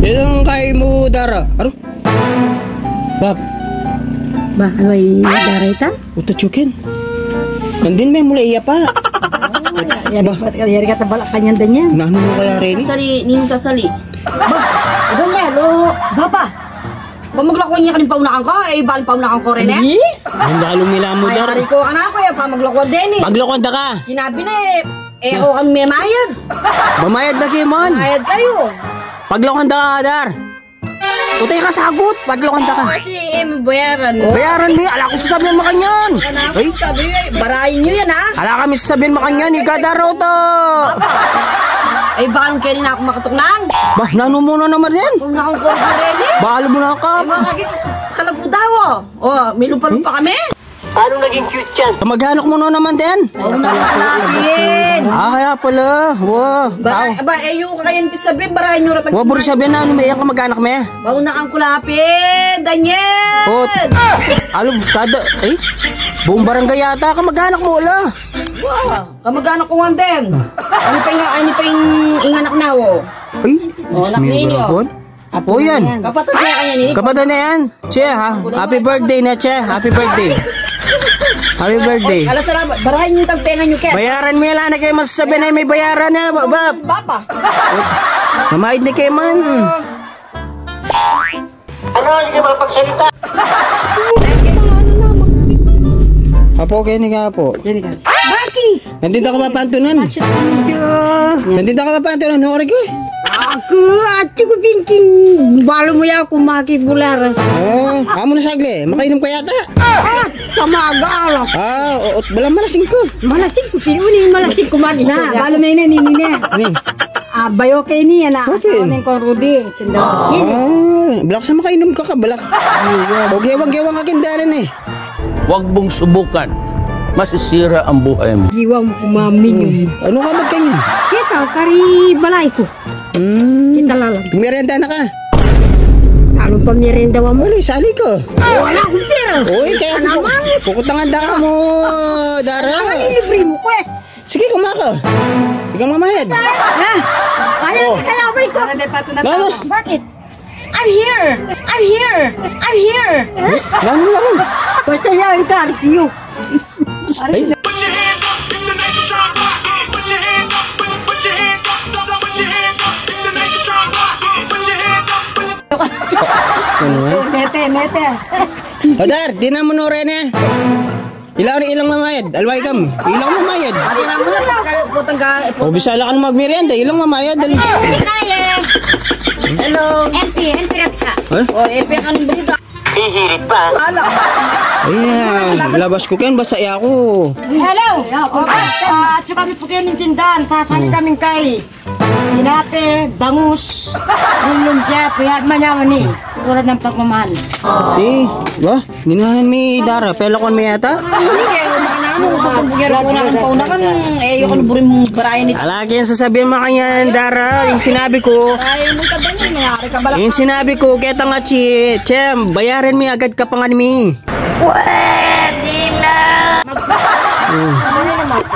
Ilang kay mo dara? Aro? Bab. Ba, ano ay dara ita? Uta chukin. Nandin may mula iya pa. Yari ka tabalak kanyan din yan. Nano mo kaya rin? Sasali, ning sasali. Ba, doon nga, lo, baba. Pamaglakwan niya kanin paunakan ko, eh, baan paunakan ko rin eh. Ang lalong nila mo dara. Mayari ko anak ko, pamaglakwan din eh. Paglakwan da ka. Sinabi na eh, ako kami may mayad. Bamayad na kimon. Mayad kayo. Paglakwan da ka, Dar. Utay ka sagot. Paglakwan da ka. Kasi bayaran mo. Bayaran mo. Ala ko sasabihin mo kanyan. Ay, sabi barayin nyo yan ha. Ala kami sasabihin mo kanyan. Ikadaro to. Ay, baka nung kailan ako makatuknang. Bah, nano mo na naman yan. Kung nakang korbo rin eh. Bahalo mo na ka. Ay, mga kakit, kalago daw oh. Oh, may lupa-lupa kami. Paano naging cute yan? Kamaghanok mo na naman din. Oh, nakakalapiin. Kaya pala. Wow. Ba, yung kakayan sabihin, barayin nyo ratag. Wabur sabihin na ano may iyang kamaghanak me. Bauna kang kulapin, Daniel! Ot. Alam, kada, buong barangay yata kamaghanak mo wala. Wow, kamag-anak ko nga din. Ano pa yung inganak na wo? Ay, anak ninyo. Oh, yan. Kapatid niya kanya ni. Kapatid na yan. Che, ha? Happy birthday na, Che. Happy birthday. Happy birthday. Alas salamat, barahin yung tagpengan nyo, Ken. Bayaran mo yan, na kayo masasabi na may bayaran na, Bab. Baba. Namahid na kayo man. Ano, hindi ka makapagsalita? Apo, kayo ni ka po. Bakit? Nandito ka mapantunan. Nandito ka mapantunan. Hori ko. Aku, ati ko pinking. Balo mo yan kung makibularas. Oh, amo na sagli. Makainom ka yata. Tamaga alak. Balang malasing ko. Malasing ko, pinunin malasing ko man. Na, balo na yun, nini na. Bayo kayo niya na. Asawa na yung Rudy. Balak sa makainom ka ka. Balak. Huwag-gewang ka kindaran eh. Huwag mong subukan. Masisira ang buhay mo. Giwang mo kumamin. Ano ka magkanyan? Kita, kari balay ko. Kita lalang. Merienda na ka. Anong pamirienda mo? Wala, sali ko. Wala akong pera. Uy, kaya pukutangan da ka mo, Dara. Libre mo ko eh. Sige, kumaka. Ikaw mamahid. Ayaw ka kalabay ko. Bakit? I'm here! I'm here! I'm here! Langon, langon. Basta yan, Carpio. Ay. Mete. Odar, di na mo no rin eh. Ilang mamayad? Alway kam. Ilang mamayad? Ate na mo na putang ka. O bisala ka na magmerienda. Ilang mamayad? Hello. MP Raksa. MP ka ng balita. Hihirit pa. Ayan, labas ko ken basta ako. Hello. At saka kami po kayo ng tindahan. Sasali kami kay Hinate, Bangus, Lumpia, Puyat, Manyawan ni. Tulad ng pagmamahal. Ba? Ninahan mi Dara. Pela kon mi yata? Hindi kayo, makanamo. Susumbugyan ako na ng paunakan. Yung kanuburin mong barayan nito. Alagi yung sasabihin mo kanyan, Dara. Yung sinabi ko. Ay, mong kaganyan. Mayari ka balak. Yung sinabi ko, keta nga Chem, bayaran mi agad ka pangan mi. Pwede na. Ano na mag